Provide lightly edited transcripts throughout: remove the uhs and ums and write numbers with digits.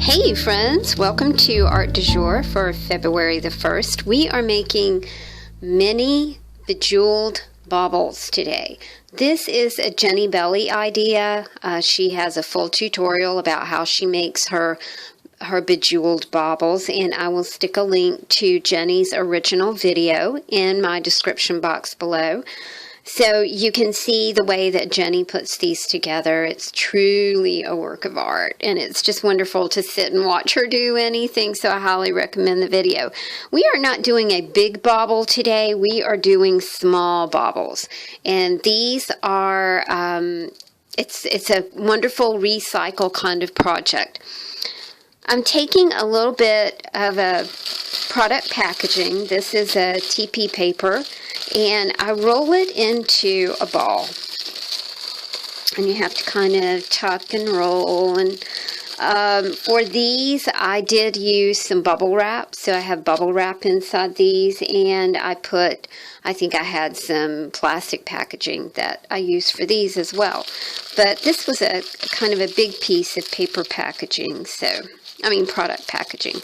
Hey friends, welcome to Art du Jour for February the 1st. We are making mini bejeweled baubles today. This is a Jennibellie idea. She has a full tutorial about how she makes her bejeweled baubles, and I will stick a link to Jenny's original video in my description box below. So you can see the way that Jenny puts these together. It's truly a work of art, and it's just wonderful to sit and watch her do anything, so I highly recommend the video. We are not doing a big bauble today. We are doing small baubles, and these are, it's a wonderful recycle kind of project. I'm taking a little bit of a product packaging. This is a TP paper, and I roll it into a ball. And you have to kind of tuck and roll. And for these, I did use some bubble wrap. So I have bubble wrap inside these, and I think I had some plastic packaging that I used for these as well. But this was a kind of a big piece of paper packaging, product packaging.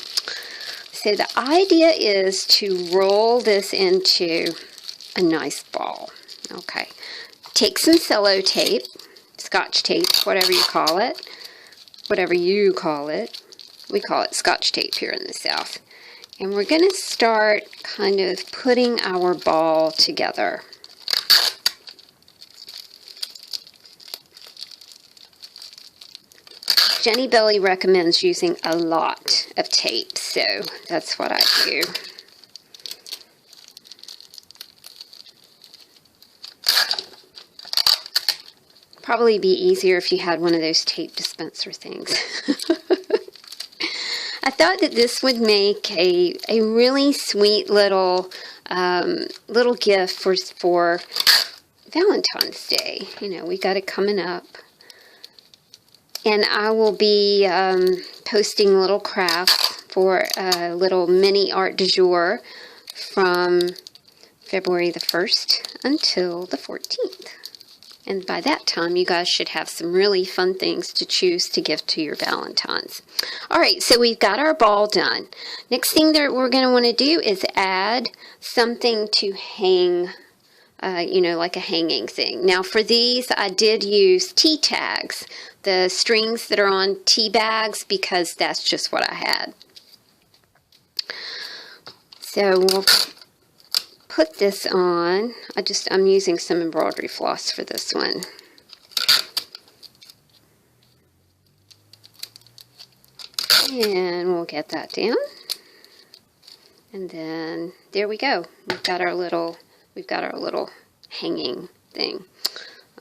So the idea is to roll this into a nice ball. Okay. Take some cello tape, scotch tape, whatever you call it. Whatever you call it. We call it scotch tape here in the South. And we're going to start kind of putting our ball together. Jennibellie recommends using a lot of tape, so that's what I do. Probably be easier if you had one of those tape dispenser things. I thought that this would make a really sweet little gift for Valentine's Day. You know, we got it coming up. And I will be posting little crafts for a little mini art du jour from February the 1st until the 14th. And by that time, you guys should have some really fun things to choose to give to your Valentines. All right, so we've got our ball done. Next thing that we're going to want to do is add something to hang, like a hanging thing. Now for these, I did use tea tags, the strings that are on tea bags, because that's just what I had. So we'll put this on. I'm using some embroidery floss for this one. And we'll get that down. And then there we go. We've got our little hanging thing.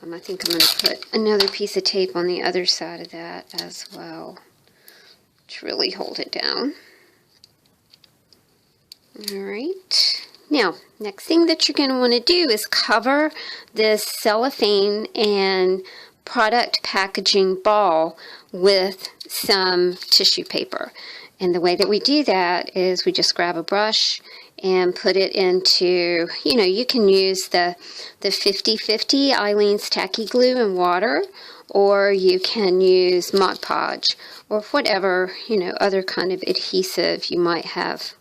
I think I'm going to put another piece of tape on the other side of that as well to really hold it down. Alright. Now, next thing that you're going to want to do is cover this cellophane and product packaging ball with some tissue paper. And the way that we do that is we just grab a brush and put it into, you can use the 50/50 Eileen's tacky glue and water, or you can use Mod Podge, or whatever, other kind of adhesive you might have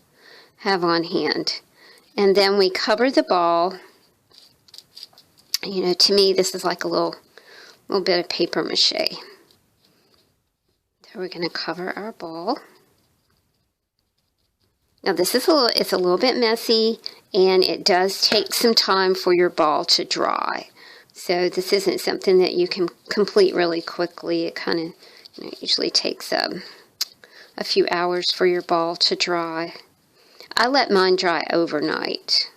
on hand. And then we cover the ball. To me, this is like a little bit of paper mache. So we're going to cover our ball. Now this is it's a little bit messy, and it does take some time for your ball to dry. So this isn't something that you can complete really quickly. It kind of usually takes a few hours for your ball to dry. I let mine dry overnight.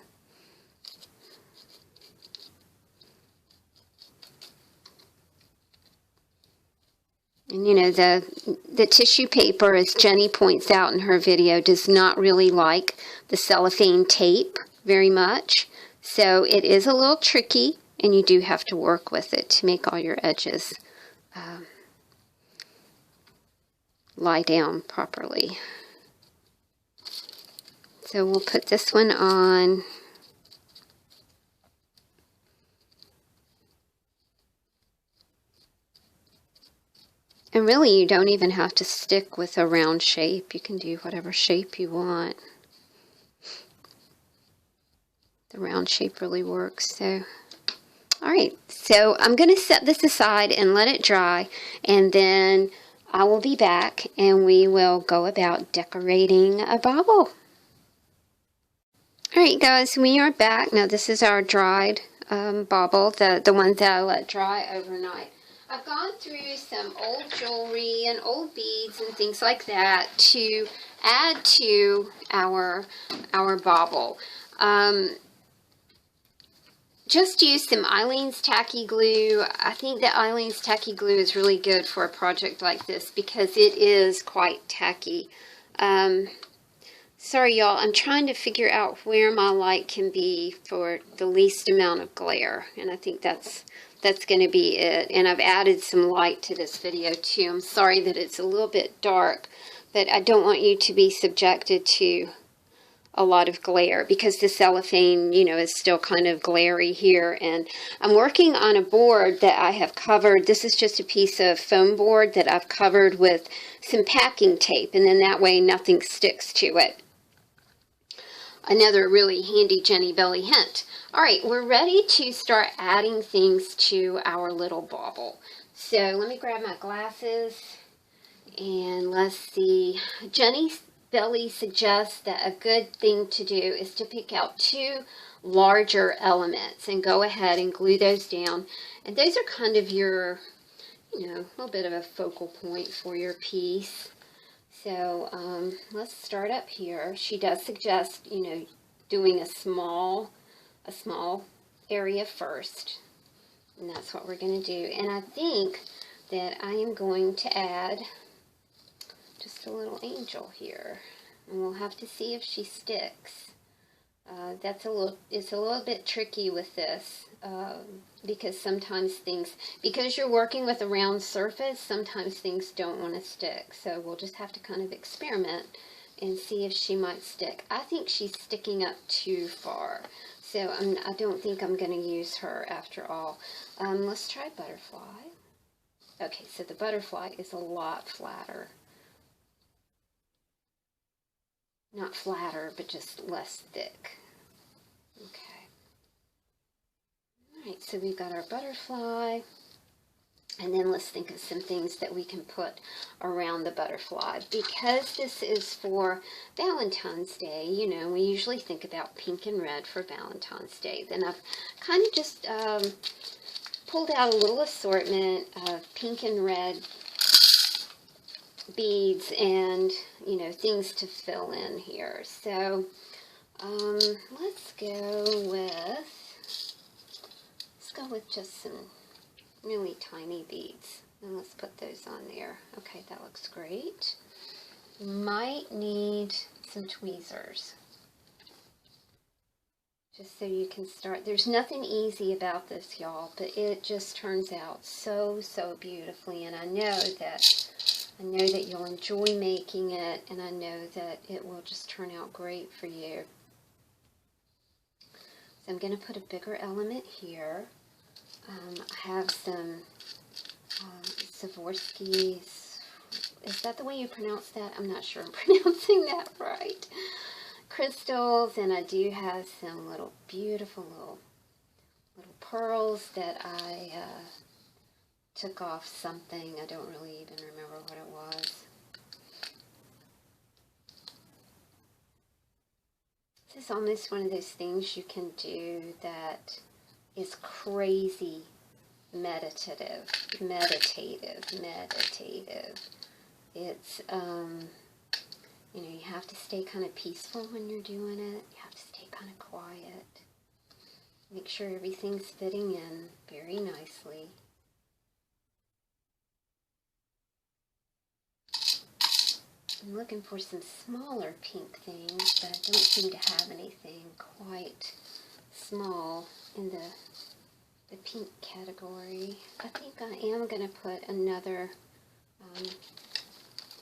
And the tissue paper, as Jenny points out in her video, does not really like the cellophane tape very much. So it is a little tricky, and you do have to work with it to make all your edges lie down properly. So we'll put this one on. And really, you don't even have to stick with a round shape. You can do whatever shape you want. The round shape really works. So, all right. So I'm going to set this aside and let it dry, and then I will be back and we will go about decorating a bauble. All right, guys, we are back. Now, this is our dried bauble, the one that I let dry overnight. I've gone through some old jewelry and old beads and things like that to add to our bauble. Just use some Eileen's tacky glue. I think that Eileen's tacky glue is really good for a project like this because it is quite tacky. Sorry, y'all. I'm trying to figure out where my light can be for the least amount of glare, and I think that's going to be it. And I've added some light to this video too. I'm sorry that it's a little bit dark, but I don't want you to be subjected to a lot of glare because the cellophane, you know, is still kind of glary here. And I'm working on a board that I have covered. This is just a piece of foam board that I've covered with some packing tape, and then that way nothing sticks to it. Another really handy Jennibellie hint. All right, we're ready to start adding things to our little bauble. So let me grab my glasses and let's see. Jennibellie suggests that a good thing to do is to pick out 2 larger elements and go ahead and glue those down. And those are kind of your, you know, a little bit of a focal point for your piece. So let's start up here. She does suggest, you know, doing a small area first. And that's what we're going to do. And I think that I am going to add just a little angel here. And we'll have to see if she sticks. It's a little bit tricky with this because sometimes because you're working with a round surface, sometimes things don't want to stick. So we'll just have to kind of experiment and see if she might stick. I think she's sticking up too far. So I don't think I'm going to use her after all. Let's try butterfly. Okay, so the butterfly is a lot flatter. Not flatter, but just less thick. Okay. Alright, so we've got our butterfly. And then let's think of some things that we can put around the butterfly. Because this is for Valentine's Day, you know, we usually think about pink and red for Valentine's Day. Then I've kind of just pulled out a little assortment of pink and red beads and, you know, things to fill in here. So let's go with just some really tiny beads, and let's put those on there. Okay, that looks great. Might need some tweezers just so you can start. There's nothing easy about this, y'all, but it just turns out so beautifully, and I know that you'll enjoy making it, and I know that it will just turn out great for you. So I'm going to put a bigger element here. I have some Swarovski's. Is that the way you pronounce that? I'm not sure I'm pronouncing that right. Crystals, and I do have some little beautiful little pearls that I took off something. I don't really even remember what it was. This is almost one of those things you can do that is crazy meditative. It's, you know, you have to stay kind of peaceful when you're doing it. You have to stay kind of quiet. Make sure everything's fitting in very nicely. I'm looking for some smaller pink things, but I don't seem to have anything quite small in the pink category. I think I am going to put another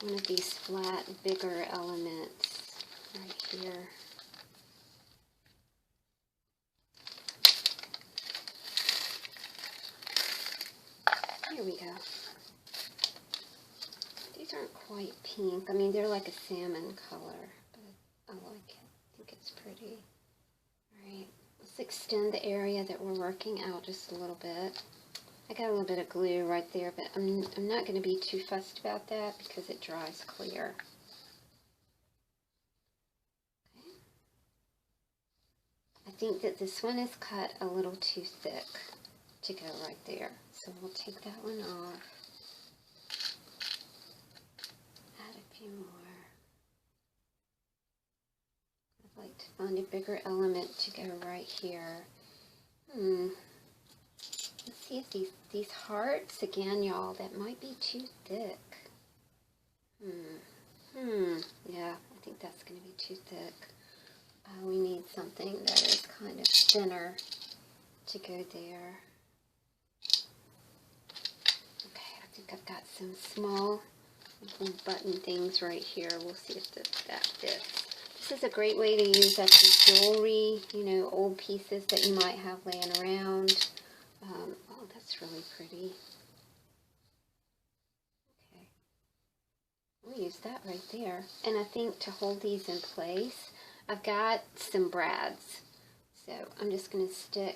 one of these flat, bigger elements right here. Here we go. aren't quite pink. I mean, they're like a salmon color, but I like it. I think it's pretty. Alright, let's extend the area that we're working out just a little bit. I got a little bit of glue right there, but I'm not going to be too fussed about that because it dries clear. Okay. I think that this one is cut a little too thick to go right there, so we'll take that one off. Add a few more. I'd like to find a bigger element to go right here. Let's see if these hearts, again, y'all, that might be too thick. Yeah, I think that's going to be too thick. We need something that is kind of thinner to go there. Okay, I think I've got some small little button things right here. We'll see if that fits. This is a great way to use up your jewelry, you know, old pieces that you might have laying around. Oh, that's really pretty. Okay, we'll use that right there. And I think to hold these in place, I've got some brads. So I'm just going to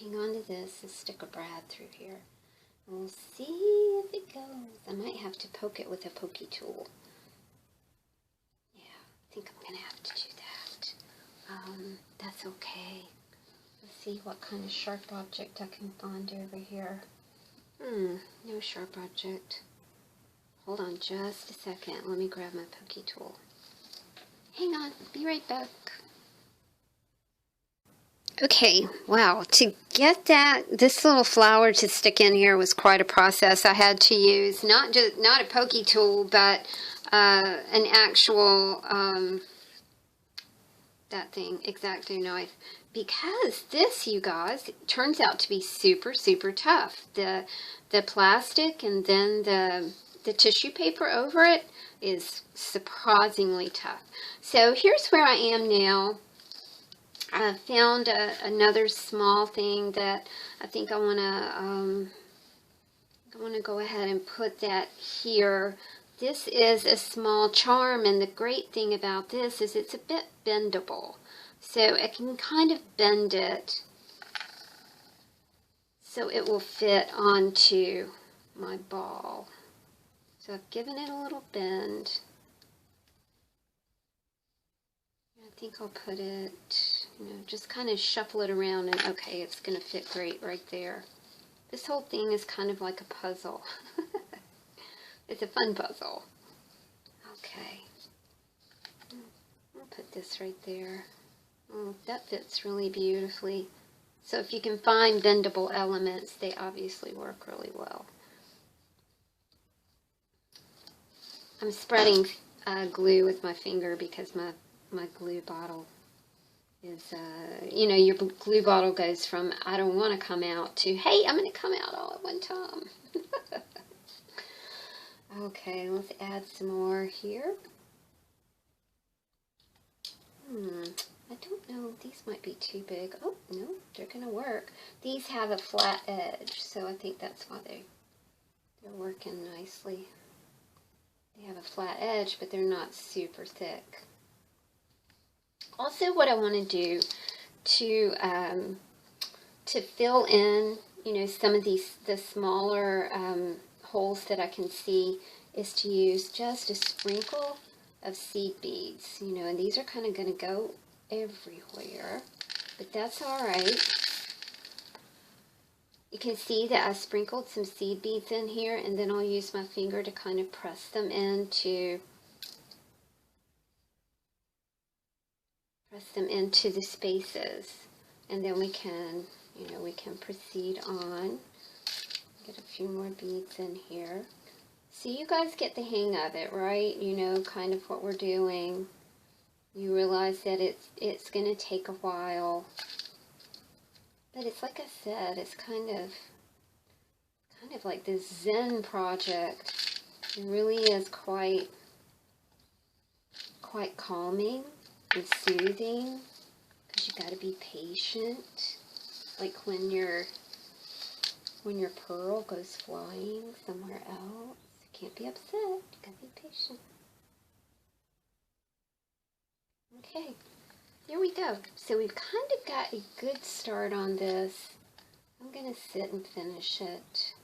hang on to this and stick a brad through here. And we'll see if it goes. I might have to poke it with a pokey tool. Yeah, I think I'm going to have to do that. That's okay. Let's see what kind of sharp object I can find over here. No sharp object. Hold on just a second. Let me grab my pokey tool. Hang on, be right back. Okay, wow, to get this little flower to stick in here was quite a process. I had to use not a pokey tool, but an actual, that thing, X-Acto knife. Because this, you guys, turns out to be super, super tough. The plastic and then the tissue paper over it is surprisingly tough. So here's where I am now. I found another small thing that I think I want to go ahead and put that here. This is a small charm, and the great thing about this is it's a bit bendable. So I can kind of bend it so it will fit onto my ball. So I've given it a little bend. I think I'll put it, you know, just kind of shuffle it around, and okay, it's going to fit great right there. This whole thing is kind of like a puzzle. It's a fun puzzle. Okay. I'll put this right there. Oh, that fits really beautifully. So if you can find bendable elements, they obviously work really well. I'm spreading glue with my finger because my glue bottle is, you know, your glue bottle goes from I don't want to come out to, hey, I'm going to come out all at one time. Okay, let's add some more here. I don't know, these might be too big. Oh, no, they're going to work. These have a flat edge, so I think that's why they're working nicely. They have a flat edge, but they're not super thick. Also, what I want to do to fill in, you know, some of the smaller holes that I can see is to use just a sprinkle of seed beads, you know, and these are kind of going to go everywhere, but that's all right. You can see that I sprinkled some seed beads in here, and then I'll use my finger to kind of press them into the spaces, and then we can, you know, we can proceed on. Get a few more beads in here. So you guys get the hang of it, right? You know kind of what we're doing. You realize that it's going to take a while. But it's like I said, it's kind of like this Zen project. It really is quite calming and soothing, because you got to be patient. Like when you're when your pearl goes flying somewhere else. You can't be upset. You gotta be patient. Okay, here we go. So we've kind of got a good start on this. I'm going to sit and finish it.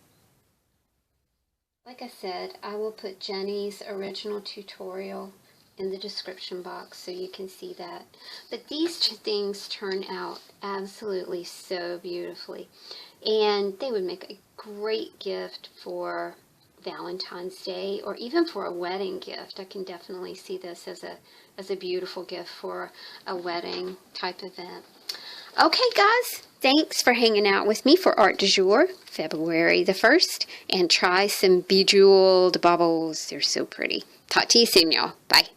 Like I said, I will put Jenny's original tutorial in the description box so you can see that. But these two things turn out absolutely so beautifully. And they would make a great gift for Valentine's Day or even for a wedding gift. I can definitely see this as a beautiful gift for a wedding type event. Okay, guys, thanks for hanging out with me for Art du Jour, February the 1st, and try some Bejeweled baubles. They're so pretty. Talk to you soon, y'all. Bye.